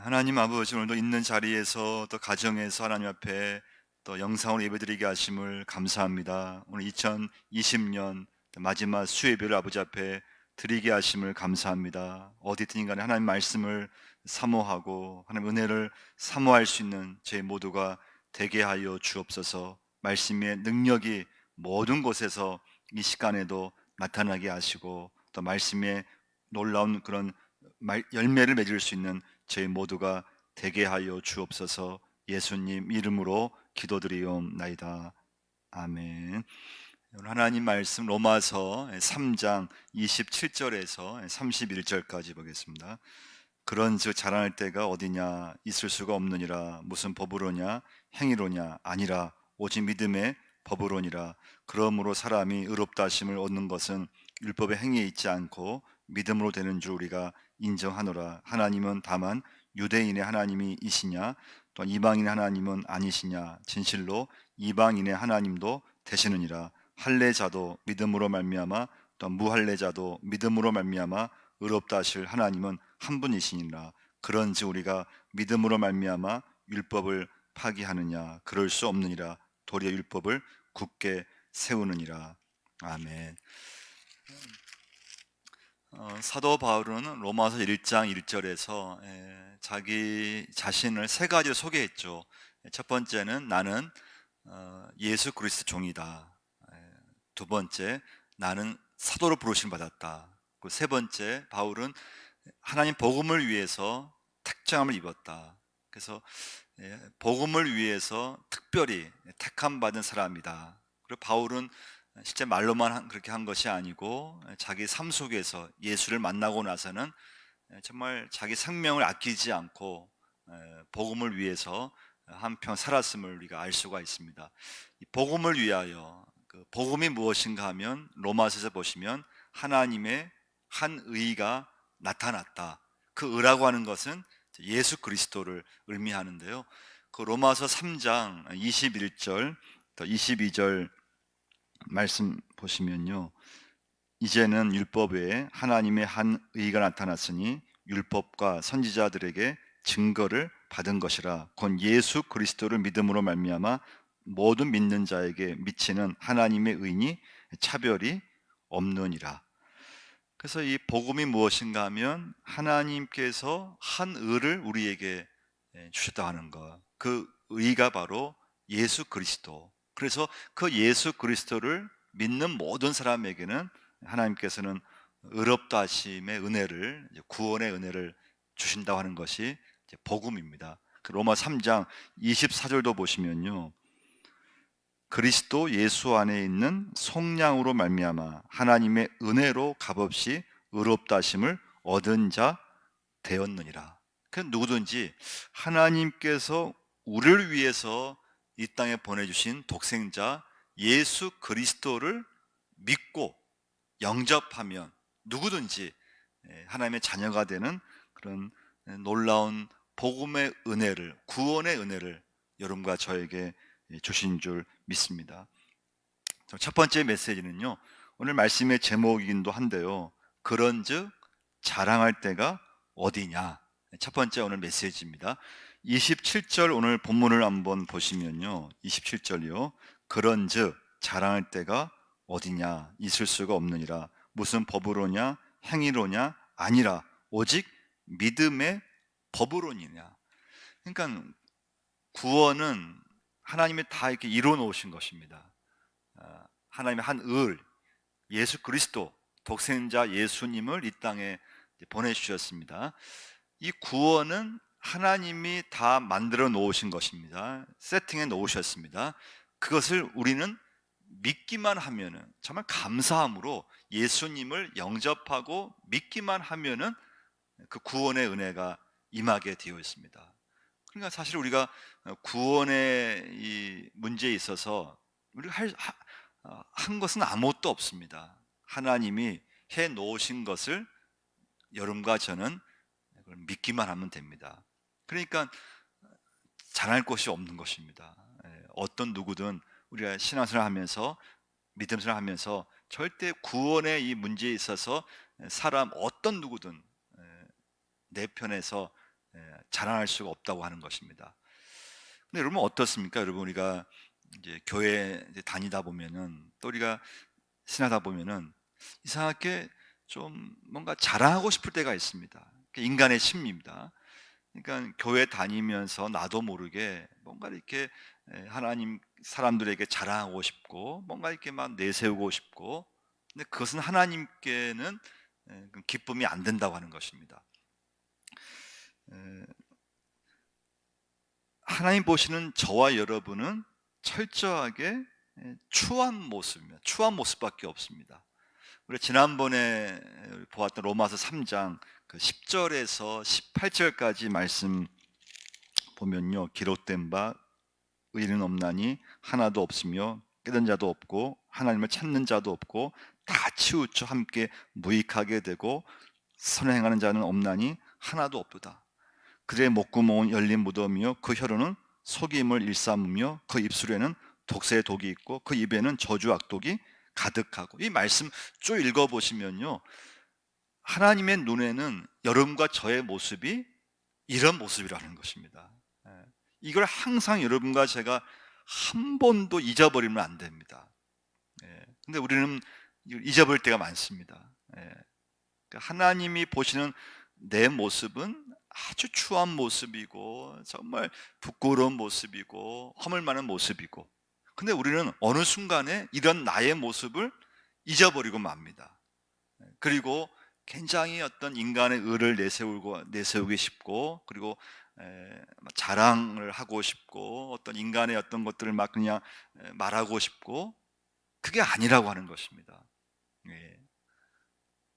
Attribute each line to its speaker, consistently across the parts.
Speaker 1: 하나님 아버지, 오늘도 있는 자리에서 또 가정에서 하나님 앞에 또 영상으로 예배드리게 하심을 감사합니다. 오늘 2020년 마지막 수요예배를 아버지 앞에 드리게 하심을 감사합니다. 어디든 간에 하나님 말씀을 사모하고 하나님 은혜를 사모할 수 있는 저희 모두가 되게 하여 주옵소서. 말씀의 능력이 모든 곳에서 이 시간에도 나타나게 하시고, 또 말씀의 놀라운 그런 열매를 맺을 수 있는 저희 모두가 되게 하여 주옵소서. 예수님 이름으로 기도드리옵나이다. 아멘. 오늘 하나님 말씀 로마서 3장 27절에서 31절까지 보겠습니다. 그런즉 자랑할 때가 어디냐, 있을 수가 없느니라. 무슨 법으로냐, 행위로냐, 아니라 오직 믿음의 법으로니라. 그러므로 사람이 의롭다 하심을 얻는 것은 율법의 행위에 있지 않고 믿음으로 되는 줄 우리가 인정하노라. 하나님은 다만 유대인의 하나님이시냐, 또 이방인의 하나님은 아니시냐. 진실로 이방인의 하나님도 되시느니라. 할례자도 믿음으로 말미암아, 또 무할례자도 믿음으로 말미암아 의롭다 하실 하나님은 한 분이시니라. 그런즉 우리가 믿음으로 말미암아 율법을 파기하느냐, 그럴 수 없느니라. 도리어 율법을 굳게 세우느니라. 아멘. 사도 바울은 로마서 1장 1절에서 자기 자신을 세 가지로 소개했죠. 첫 번째는 나는 예수 그리스도 종이다. 두 번째, 나는 사도로 부르심 받았다. 그리고 세 번째, 바울은 하나님 복음을 위해서 택정함을 입었다. 그래서 복음을 위해서 특별히 택함 받은 사람이다. 그리고 바울은 실제 말로만 그렇게 한 것이 아니고 자기 삶 속에서 예수를 만나고 나서는 정말 자기 생명을 아끼지 않고 복음을 위해서 한평 살았음을 우리가 알 수가 있습니다. 이 복음을 위하여, 그 복음이 무엇인가 하면 로마서에서 보시면 하나님의 한 의가 나타났다. 그 의라고 하는 것은 예수 그리스도를 의미하는데요. 그 로마서 3장 21절 또 22절 말씀 보시면요, 이제는 율법 외에 하나님의 한 의가 나타났으니 율법과 선지자들에게 증거를 받은 것이라. 곧 예수 그리스도를 믿음으로 말미암아 모든 믿는 자에게 미치는 하나님의 의니 차별이 없느니라. 그래서 이 복음이 무엇인가 하면 하나님께서 한 의를 우리에게 주셨다 하는 것. 그 의가 바로 예수 그리스도. 그래서 그 예수 그리스도를 믿는 모든 사람에게는 하나님께서는 의롭다 하심의 은혜를, 구원의 은혜를 주신다고 하는 것이 복음입니다. 그 로마 3장 24절도 보시면요, 그리스도 예수 안에 있는 속량으로 말미암아 하나님의 은혜로 값없이 의롭다 하심을 얻은 자 되었느니라. 그 누구든지 하나님께서 우리를 위해서 이 땅에 보내주신 독생자 예수 그리스도를 믿고 영접하면 누구든지 하나님의 자녀가 되는 그런 놀라운 복음의 은혜를, 구원의 은혜를 여러분과 저에게 주신 줄 믿습니다. 첫 번째 메시지는요, 오늘 말씀의 제목이기도 한데요, 그런즉 자랑할 때가 어디냐. 첫 번째 오늘 메시지입니다. 27절 오늘 본문을 한번 보시면요, 27절이요, 그런즉 자랑할 때가 어디냐, 있을 수가 없느니라. 무슨 법으로냐, 행위로냐, 아니라 오직 믿음의 법으로니냐. 그러니까 구원은 하나님이 다 이렇게 이루어 놓으신 것입니다. 하나님의 한 을, 예수 그리스도, 독생자 예수님을 이 땅에 보내주셨습니다. 이 구원은 하나님이 다 만들어 놓으신 것입니다. 세팅해 놓으셨습니다. 그것을 우리는 믿기만 하면은, 정말 감사함으로 예수님을 영접하고 믿기만 하면은 그 구원의 은혜가 임하게 되어 있습니다. 그러니까 사실 우리가 구원의 이 문제에 있어서 우리가 한 것은 아무것도 없습니다. 하나님이 해 놓으신 것을 여러분과 저는 믿기만 하면 됩니다. 그러니까 잘할 것이 없는 것입니다. 어떤 누구든 우리가 신앙생활 하면서, 믿음생활 하면서 절대 구원의 이 문제에 있어서 사람 어떤 누구든 내 편에서 자랑할 수가 없다고 하는 것입니다. 근데 여러분 어떻습니까? 여러분 우리가 이제 교회 이제 다니다 보면은 또 우리가 지나다 보면은 이상하게 좀 뭔가 자랑하고 싶을 때가 있습니다. 인간의 심리입니다. 그러니까 교회 다니면서 나도 모르게 뭔가 이렇게 하나님 사람들에게 자랑하고 싶고 뭔가 이렇게 막 내세우고 싶고, 근데 그것은 하나님께는 기쁨이 안 된다고 하는 것입니다. 에, 하나님 보시는 저와 여러분은 철저하게 추한 모습입니다. 추한 모습밖에 없습니다. 우리 지난번에 보았던 로마서 3장 그 10절에서 18절까지 말씀 보면요, 기록된 바 의인은 없나니 하나도 없으며 깨닫는 자도 없고 하나님을 찾는 자도 없고 다 치우쳐 함께 무익하게 되고 선행하는 자는 없나니 하나도 없도다. 그의 목구멍은 열린 무덤이요 그 혀로는 속임을 일삼으며 그 입술에는 독새의 독이 있고 그 입에는 저주 악독이 가득하고. 이 말씀 쭉 읽어보시면요, 하나님의 눈에는 여러분과 저의 모습이 이런 모습이라는 것입니다. 이걸 항상 여러분과 제가 한 번도 잊어버리면 안 됩니다. 근데 우리는 잊어버릴 때가 많습니다. 하나님이 보시는 내 모습은 아주 추한 모습이고 정말 부끄러운 모습이고 허물 많은 모습이고, 근데 우리는 어느 순간에 이런 나의 모습을 잊어버리고 맙니다. 그리고 굉장히 어떤 인간의 의를 내세우기 싶고, 그리고 자랑을 하고 싶고 어떤 인간의 어떤 것들을 막 그냥 말하고 싶고, 그게 아니라고 하는 것입니다.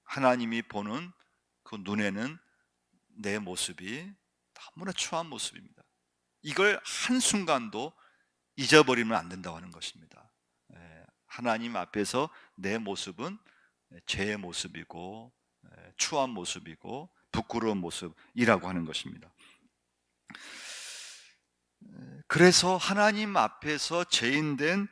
Speaker 1: 하나님이 보는 그 눈에는 내 모습이 너무나 추한 모습입니다. 이걸 한순간도 잊어버리면 안 된다고 하는 것입니다. 하나님 앞에서 내 모습은 죄의 모습이고 추한 모습이고 부끄러운 모습이라고 하는 것입니다. 그래서 하나님 앞에서 죄인된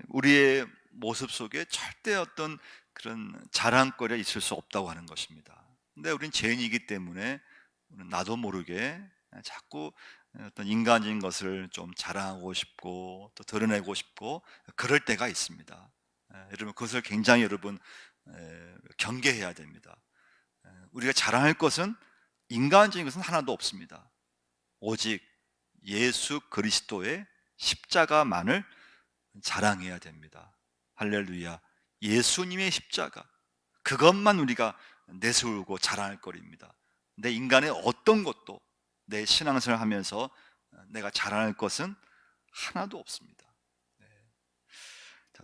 Speaker 1: 우리의 모습 속에 절대 어떤 그런 자랑거리가 있을 수 없다고 하는 것입니다. 근데 우리는 죄인이기 때문에 나도 모르게 자꾸 어떤 인간적인 것을 좀 자랑하고 싶고 또 드러내고 싶고 그럴 때가 있습니다. 여러분 그것을 굉장히 여러분 경계해야 됩니다. 우리가 자랑할 것은 인간적인 것은 하나도 없습니다. 오직 예수 그리스도의 십자가만을 자랑해야 됩니다. 할렐루야. 예수님의 십자가, 그것만 우리가 내세우고 자랑할 거리입니다. 내 인간의 어떤 것도 내 신앙생활을 하면서 내가 자랑할 것은 하나도 없습니다.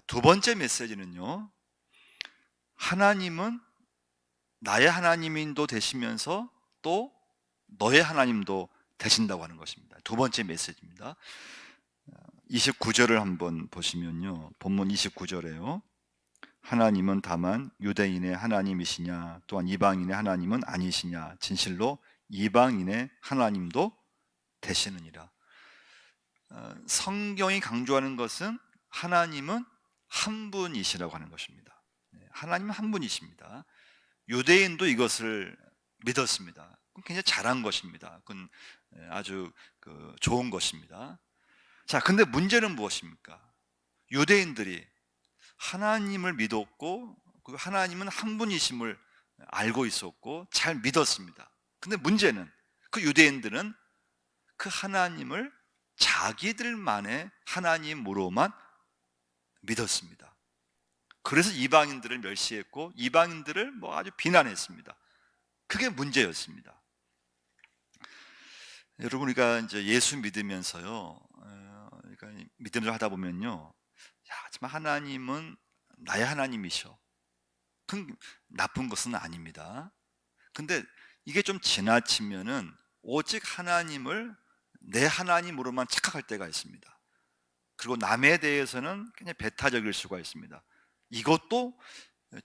Speaker 1: 두 번째 메시지는요, 하나님은 나의 하나님도 되시면서 또 너의 하나님도 되신다고 하는 것입니다. 두 번째 메시지입니다. 29절을 한번 보시면요, 본문 29절에요, 하나님은 다만 유대인의 하나님이시냐 또한 이방인의 하나님은 아니시냐 진실로 이방인의 하나님도 되시느니라. 성경이 강조하는 것은 하나님은 한 분이시라고 하는 것입니다. 하나님은 한 분이십니다. 유대인도 이것을 믿었습니다. 굉장히 잘한 것입니다. 그건 아주 좋은 것입니다. 자, 근데 문제는 무엇입니까? 유대인들이 하나님을 믿었고 그 하나님은 한 분이심을 알고 있었고 잘 믿었습니다. 근데 문제는 그 유대인들은 그 하나님을 자기들만의 하나님으로만 믿었습니다. 그래서 이방인들을 멸시했고 이방인들을 아주 비난했습니다. 그게 문제였습니다. 여러분, 우리가 이제 예수 믿으면서요, 그러니까 믿음을 하다 보면요, 하지만 하나님은 나의 하나님이셔. 그건 나쁜 것은 아닙니다. 근데 이게 좀 지나치면은 오직 하나님을 내 하나님으로만 착각할 때가 있습니다. 그리고 남에 대해서는 그냥 배타적일 수가 있습니다. 이것도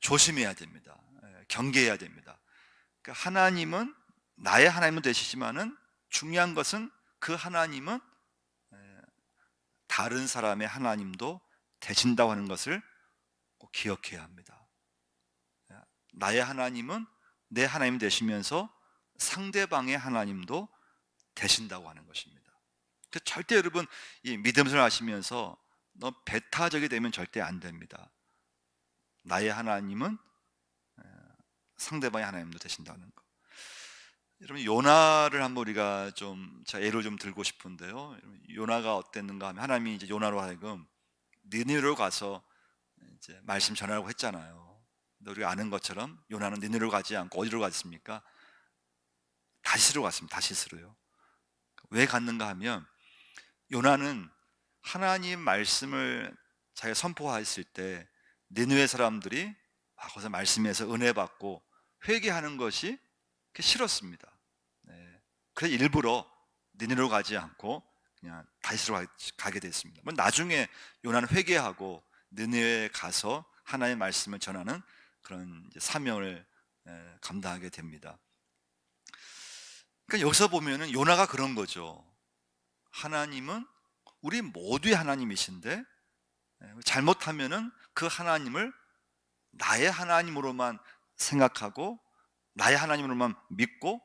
Speaker 1: 조심해야 됩니다. 경계해야 됩니다. 그러니까 하나님은 나의 하나님은 되시지만은 중요한 것은 그 하나님은 다른 사람의 하나님도 되신다고 하는 것을 꼭 기억해야 합니다. 나의 하나님은 내 하나님 되시면서 상대방의 하나님도 되신다고 하는 것입니다. 절대 여러분 이 믿음을 하시면서 너무 배타적이 되면 절대 안 됩니다. 나의 하나님은 상대방의 하나님도 되신다는 거. 여러분 요나를 한번 우리가 좀 예로 좀 들고 싶은데요. 요나가 어땠는가 하면 하나님이 이제 요나로 하여금 니느웨로 가서 이제 말씀 전하라고 했잖아요. 근데 우리가 아는 것처럼 요나는 니느웨로 가지 않고 어디로 갔습니까? 다시스로 갔습니다. 다시스로요. 왜 갔는가 하면 요나는 하나님 말씀을 자기가 선포했을 때 니느웨 사람들이 거기서 말씀에서 은혜 받고 회개하는 것이 싫었습니다. 네. 그래서 일부러 니느웨로 가지 않고 그냥 다시스로 가게 됐습니다. 나중에 요나는 회개하고 니느웨에 가서 하나님의 말씀을 전하는 그런 사명을 감당하게 됩니다. 그러니까 여기서 보면은 요나가 그런 거죠. 하나님은 우리 모두의 하나님이신데 잘못하면은 그 하나님을 나의 하나님으로만 생각하고 나의 하나님으로만 믿고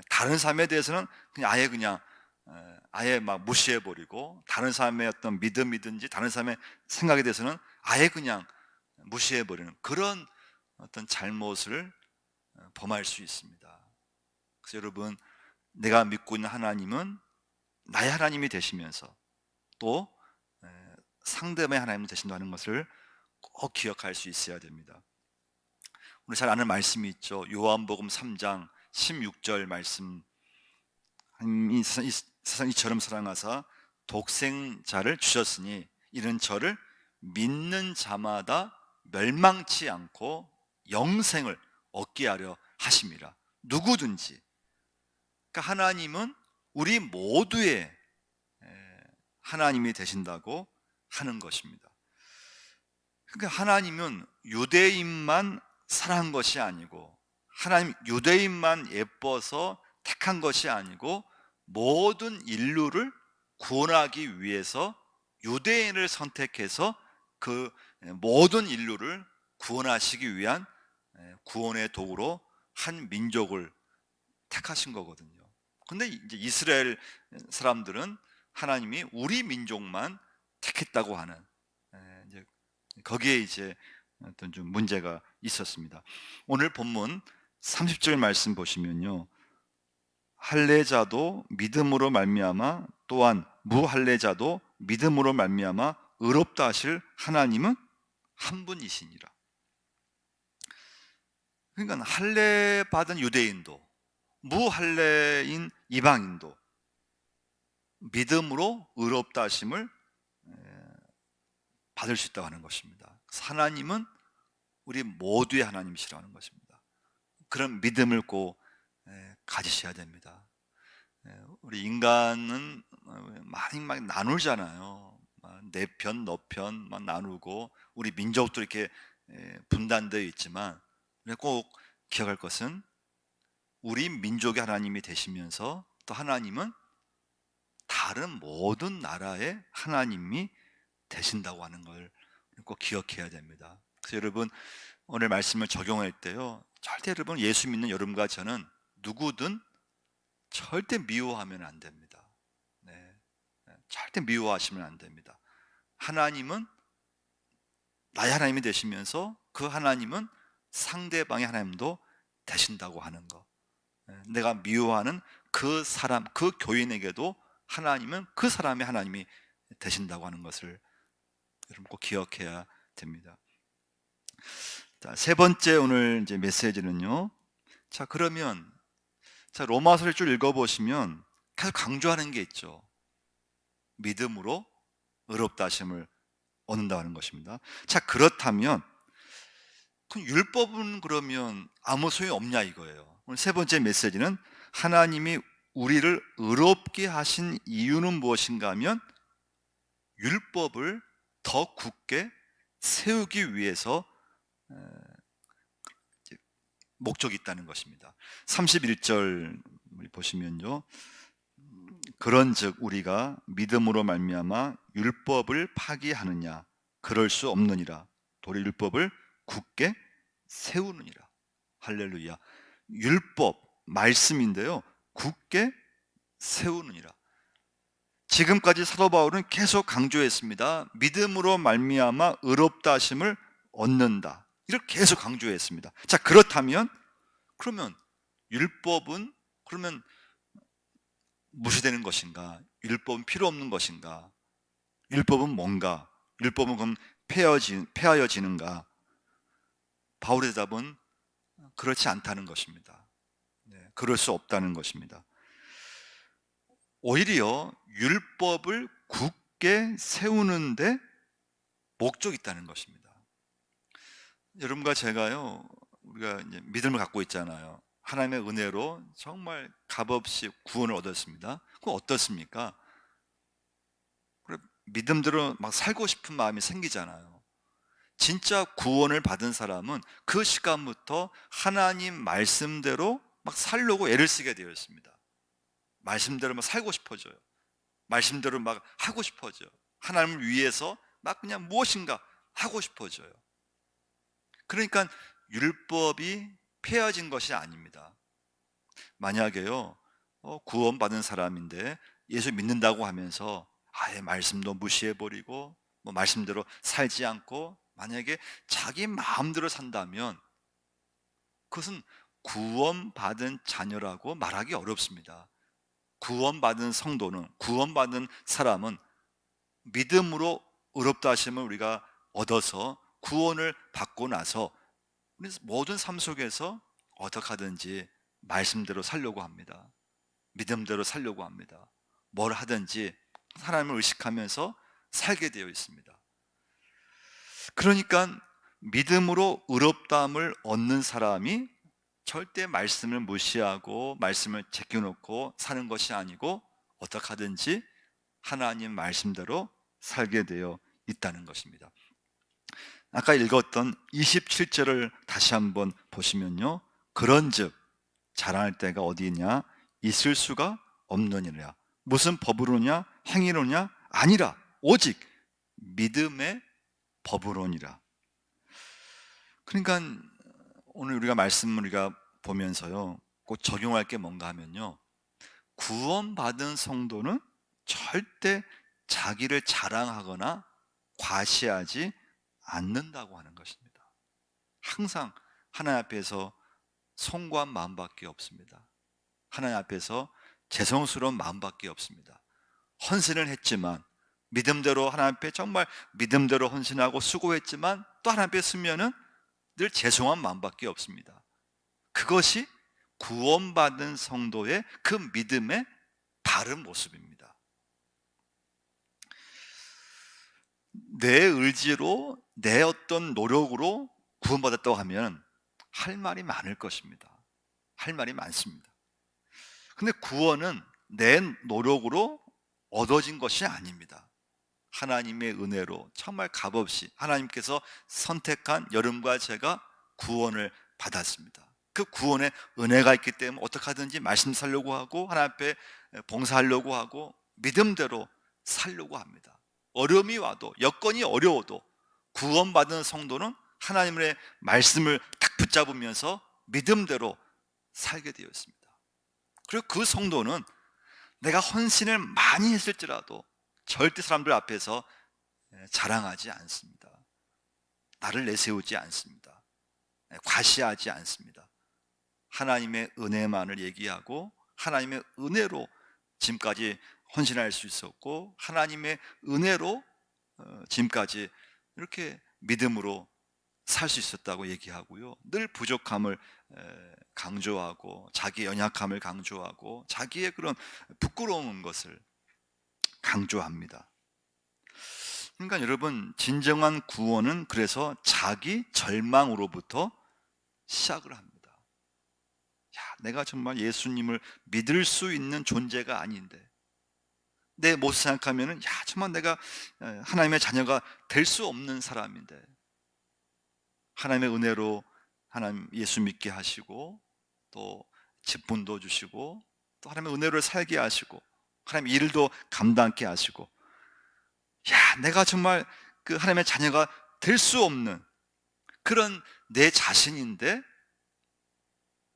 Speaker 1: 다른 삶에 대해서는 그냥 아예 막 무시해버리고 다른 사람의 어떤 믿음이든지 다른 사람의 생각에 대해서는 아예 그냥 무시해버리는 그런 어떤 잘못을 범할 수 있습니다. 그래서 여러분 내가 믿고 있는 하나님은 나의 하나님이 되시면서 또 상대방의 하나님이 되신다는 것을 꼭 기억할 수 있어야 됩니다. 우리 잘 아는 말씀이 있죠. 요한복음 3장 16절 말씀. 이 세상 이처럼 사랑하사 독생자를 주셨으니 이는 저를 믿는 자마다 멸망치 않고 영생을 얻게 하려 하심이라. 누구든지. 그러니까 하나님은 우리 모두의 하나님이 되신다고 하는 것입니다. 그러니까 하나님은 유대인만 사랑한 것이 아니고 하나님 유대인만 예뻐서 택한 것이 아니고 모든 인류를 구원하기 위해서 유대인을 선택해서 그 모든 인류를 구원하시기 위한 구원의 도구로 한 민족을 택하신 거거든요. 근데 이제 이스라엘 사람들은 하나님이 우리 민족만 택했다고 하는 이제 거기에 이제 어떤 좀 문제가 있었습니다. 오늘 본문 30절 말씀 보시면요. 할례자도 믿음으로 말미암아 또한 무할례자도 믿음으로 말미암아 의롭다 하실 하나님은 한 분이시니라. 그러니까 할례 받은 유대인도 무할례인 이방인도 믿음으로 의롭다 하심을 받을 수 있다고 하는 것입니다. 하나님은 우리 모두의 하나님이시라는 것입니다. 그런 믿음을 꼭 가지셔야 됩니다. 우리 인간은 많이 나누잖아요. 내 편, 너 편 막 나누고 우리 민족도 이렇게 분단되어 있지만 꼭 기억할 것은 우리 민족의 하나님이 되시면서 또 하나님은 다른 모든 나라의 하나님이 되신다고 하는 걸 꼭 기억해야 됩니다. 그래서 여러분 오늘 말씀을 적용할 때요, 절대 여러분 예수 믿는 여러분과 저는 누구든 절대 미워하면 안 됩니다. 절대 미워하시면 안 됩니다. 하나님은 나의 하나님이 되시면서 그 하나님은 상대방의 하나님도 되신다고 하는 것. 내가 미워하는 그 사람, 그 교인에게도 하나님은 그 사람의 하나님이 되신다고 하는 것을 여러분 꼭 기억해야 됩니다. 자, 세 번째 오늘 이제 메시지는요. 자, 그러면 로마서를 쭉 읽어보시면 계속 강조하는 게 있죠. 믿음으로 의롭다 하심을 얻는다는 것입니다. 자, 그렇다면 그럼 율법은 그러면 아무 소용이 없냐 이거예요. 오늘 세 번째 메시지는 하나님이 우리를 의롭게 하신 이유는 무엇인가 하면 율법을 더 굳게 세우기 위해서 목적이 있다는 것입니다. 31절 보시면요. 그런즉 우리가 믿음으로 말미암아 율법을 파기하느냐 그럴 수 없느니라. 도리 율법을 굳게 세우느니라. 할렐루야. 율법 말씀인데요. 굳게 세우느니라. 지금까지 사도 바울은 계속 강조했습니다. 믿음으로 말미암아 의롭다 하심을 얻는다. 이걸 계속 강조했습니다. 자, 그렇다면 그러면 율법은 그러면 무시되는 것인가? 율법은 필요 없는 것인가? 율법은 뭔가? 율법은 그럼 폐하여지는가? 바울의 대답은 그렇지 않다는 것입니다. 그럴 수 없다는 것입니다. 오히려 율법을 굳게 세우는데 목적이 있다는 것입니다. 여러분과 제가요, 우리가 이제 믿음을 갖고 있잖아요. 하나님의 은혜로 정말 값없이 구원을 얻었습니다. 그건 어떻습니까? 믿음대로 막 살고 싶은 마음이 생기잖아요. 진짜 구원을 받은 사람은 그 시간부터 하나님 말씀대로 막 살려고 애를 쓰게 되어 있습니다. 말씀대로 막 살고 싶어져요. 말씀대로 막 하고 싶어져요. 하나님을 위해서 막 그냥 무엇인가 하고 싶어져요. 그러니까 율법이 폐해진 것이 아닙니다. 만약에요, 구원받은 사람인데 예수 믿는다고 하면서 아예 말씀도 무시해버리고 뭐 말씀대로 살지 않고 만약에 자기 마음대로 산다면 그것은 구원받은 자녀라고 말하기 어렵습니다. 구원받은 성도는, 구원받은 사람은 믿음으로 의롭다 하심을 우리가 얻어서 구원을 받고 나서 모든 삶 속에서 어떻게 하든지 말씀대로 살려고 합니다. 믿음대로 살려고 합니다. 뭘 하든지 하나님을 의식하면서 살게 되어 있습니다. 그러니까 믿음으로 의롭다함을 얻는 사람이 절대 말씀을 무시하고 말씀을 제껴놓고 사는 것이 아니고 어떻게 하든지 하나님 말씀대로 살게 되어 있다는 것입니다. 아까 읽었던 27절을 다시 한번 보시면요, 그런즉 자랑할 때가 어디냐? 있을 수가 없느니라. 무슨 법으로냐? 행위로냐? 아니라 오직 믿음의 법으로니라. 그러니까 오늘 우리가 말씀을 우리가 보면서요, 꼭 적용할 게 뭔가 하면요, 구원받은 성도는 절대 자기를 자랑하거나 과시하지 않는다고 하는 것입니다. 항상 하나님 앞에서 송구한 마음밖에 없습니다. 하나님 앞에서 죄송스러운 마음밖에 없습니다. 헌신을 했지만 믿음대로 하나님 앞에 정말 믿음대로 헌신하고 수고했지만 또 하나님 앞에 서면은 늘 죄송한 마음밖에 없습니다. 그것이 구원받은 성도의 그 믿음의 바른 모습입니다. 내 의지로 내 어떤 노력으로 구원받았다고 하면 할 말이 많을 것입니다. 할 말이 많습니다. 근데 구원은 내 노력으로 얻어진 것이 아닙니다. 하나님의 은혜로 정말 값없이 하나님께서 선택한 여러분과 제가 구원을 받았습니다. 그 구원에 은혜가 있기 때문에 어떻게 하든지 말씀 살려고 하고 하나님 앞에 봉사하려고 하고 믿음대로 살려고 합니다. 어려움이 와도 여건이 어려워도 구원받은 성도는 하나님의 말씀을 딱 붙잡으면서 믿음대로 살게 되어 있습니다. 그리고 그 성도는 내가 헌신을 많이 했을지라도 절대 사람들 앞에서 자랑하지 않습니다. 나를 내세우지 않습니다. 과시하지 않습니다. 하나님의 은혜만을 얘기하고 하나님의 은혜로 지금까지 헌신할 수 있었고 하나님의 은혜로 지금까지 이렇게 믿음으로 살 수 있었다고 얘기하고요, 늘 부족함을 강조하고 자기의 연약함을 강조하고 자기의 그런 부끄러운 것을 강조합니다. 그러니까 여러분, 진정한 구원은 그래서 자기 절망으로부터 시작을 합니다. 야, 내가 정말 예수님을 믿을 수 있는 존재가 아닌데 내 모습 생각하면은 야, 정말 내가 하나님의 자녀가 될 수 없는 사람인데 하나님의 은혜로 하나님 예수 믿게 하시고 또 직분도 주시고 또 하나님의 은혜로 살게 하시고 하나님의 일도 감당케 하시고 야, 내가 정말 그 하나님의 자녀가 될 수 없는 그런 내 자신인데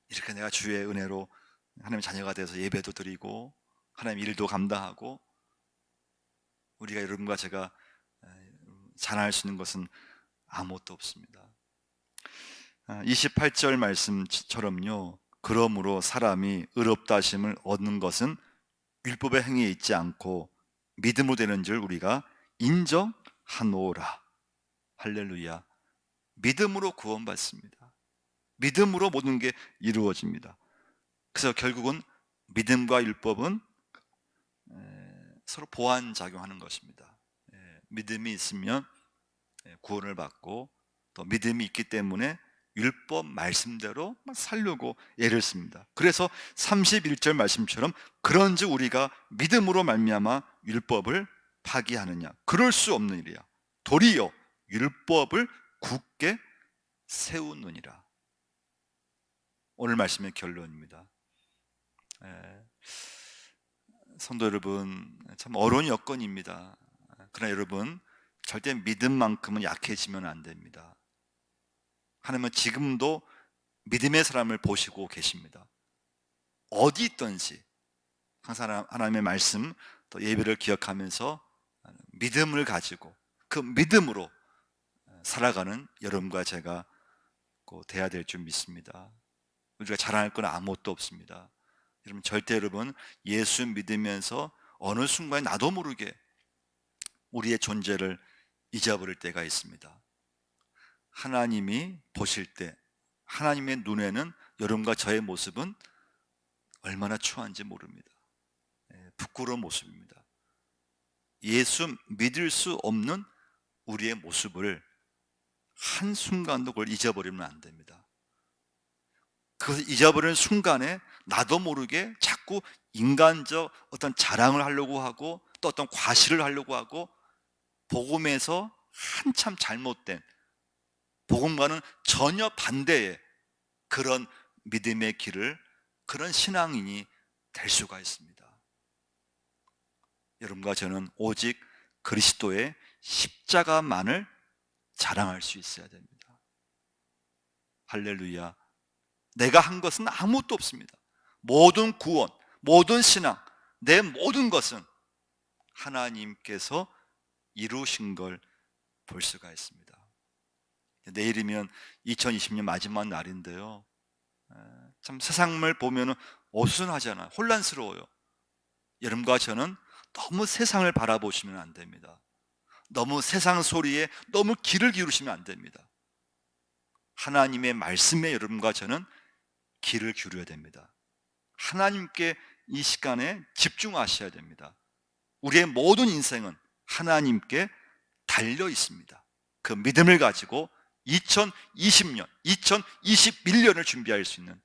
Speaker 1: 이렇게 내가 주의 은혜로 하나님의 자녀가 돼서 예배도 드리고 하나님 일도 감당하고 우리가 여러분과 제가 자랑할 수 있는 것은 아무것도 없습니다. 28절 말씀처럼요, 그러므로 사람이 의롭다 하심을 얻는 것은 율법의 행위에 있지 않고 믿음으로 되는 줄 우리가 인정하노라. 할렐루야. 믿음으로 구원받습니다. 믿음으로 모든 게 이루어집니다. 그래서 결국은 믿음과 율법은 서로 보완작용하는 것입니다. 믿음이 있으면 구원을 받고, 또 믿음이 있기 때문에 율법 말씀대로 살려고 애를 씁니다. 그래서 31절 말씀처럼 그런즉 우리가 믿음으로 말미암아 율법을 파기하느냐? 그럴 수 없는 일이야. 도리어 율법을 굳게 세우느니라. 오늘 말씀의 결론입니다. 성도 여러분, 참 어려운 여건입니다. 그러나 여러분, 절대 믿음만큼은 약해지면 안 됩니다. 하나님은 지금도 믿음의 사람을 보시고 계십니다. 어디 있든지 항상 하나님의 말씀, 또 예배를 기억하면서 믿음을 가지고 그 믿음으로 살아가는 여러분과 제가 꼭 돼야 될 줄 믿습니다. 우리가 자랑할 건 아무것도 없습니다. 여러분 예수 믿으면서 어느 순간에 나도 모르게 우리의 존재를 잊어버릴 때가 있습니다. 하나님이 보실 때 하나님의 눈에는 여러분과 저의 모습은 얼마나 추한지 모릅니다. 부끄러운 모습입니다. 예수 믿을 수 없는 우리의 모습을 한순간도 그걸 잊어버리면 안 됩니다. 그것을 잊어버리는 순간에 나도 모르게 자꾸 인간적 어떤 자랑을 하려고 하고, 또 어떤 과시를 하려고 하고, 복음에서 한참 잘못된, 복음과는 전혀 반대의 그런 믿음의 길을, 그런 신앙인이 될 수가 있습니다. 여러분과 저는 오직 그리스도의 십자가만을 자랑할 수 있어야 됩니다. 할렐루야. 내가 한 것은 아무것도 없습니다. 모든 구원, 모든 신앙, 내 모든 것은 하나님께서 이루신 걸 볼 수가 있습니다. 내일이면 2020년 마지막 날인데요, 참 세상을 보면 어수선하잖아요. 혼란스러워요. 여러분과 저는 너무 세상을 바라보시면 안 됩니다. 너무 세상 소리에 너무 귀를 기울이시면 안 됩니다. 하나님의 말씀에 여러분과 저는 귀를 기울여야 됩니다. 하나님께 이 시간에 집중하셔야 됩니다. 우리의 모든 인생은 하나님께 달려 있습니다. 그 믿음을 가지고 2020년, 2021년을 준비할 수 있는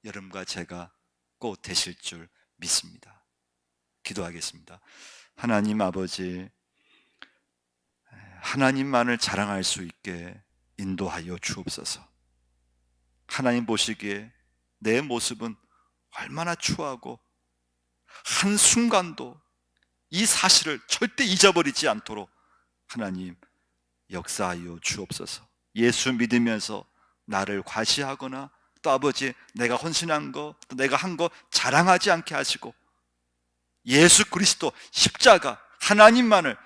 Speaker 1: 여러분과 제가 꼭 되실 줄 믿습니다. 기도하겠습니다. 하나님 아버지, 하나님만을 자랑할 수 있게 인도하여 주옵소서. 하나님 보시기에 내 모습은 얼마나 추하고 한순간도 이 사실을 절대 잊어버리지 않도록 하나님 역사하여 주옵소서. 예수 믿으면서 나를 과시하거나, 또 아버지 내가 헌신한 거, 또 내가 한 거 자랑하지 않게 하시고, 예수 그리스도 십자가 하나님만을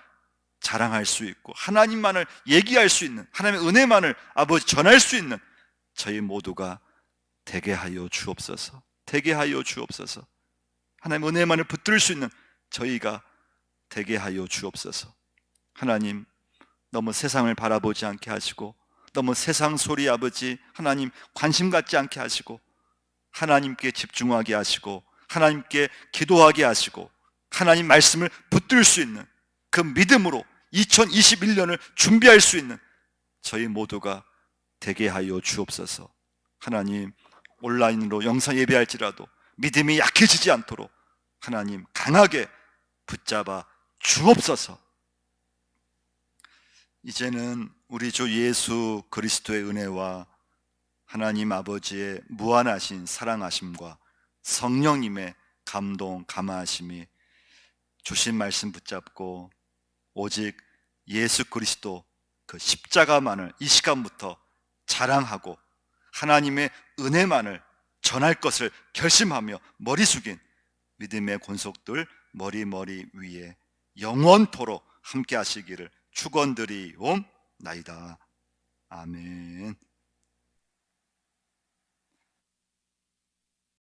Speaker 1: 자랑할 수 있고 하나님만을 얘기할 수 있는, 하나님의 은혜만을 아버지 전할 수 있는 저희 모두가 되게 하여 주옵소서. 되게 하여 주옵소서. 하나님의 은혜만을 붙들 수 있는 저희가 되게 하여 주옵소서. 하나님, 너무 세상을 바라보지 않게 하시고, 너무 세상 소리 아버지 하나님 관심 갖지 않게 하시고, 하나님께 집중하게 하시고, 하나님께 기도하게 하시고, 하나님 말씀을 붙들 수 있는 그 믿음으로 2021년을 준비할 수 있는 저희 모두가 되게 하여 주옵소서. 하나님, 온라인으로 영상 예배할지라도 믿음이 약해지지 않도록 하나님 강하게 붙잡아 주옵소서. 이제는 우리 주 예수 그리스도의 은혜와 하나님 아버지의 무한하신 사랑하심과 성령님의 감동 감화하심이 주신 말씀 붙잡고 오직 예수 그리스도 그 십자가만을 이 시간부터 자랑하고 하나님의 은혜만을 전할 것을 결심하며 머리 숙인 믿음의 권속들 머리 위에 영원토록 함께 하시기를 축원드리옵나이다. 아멘.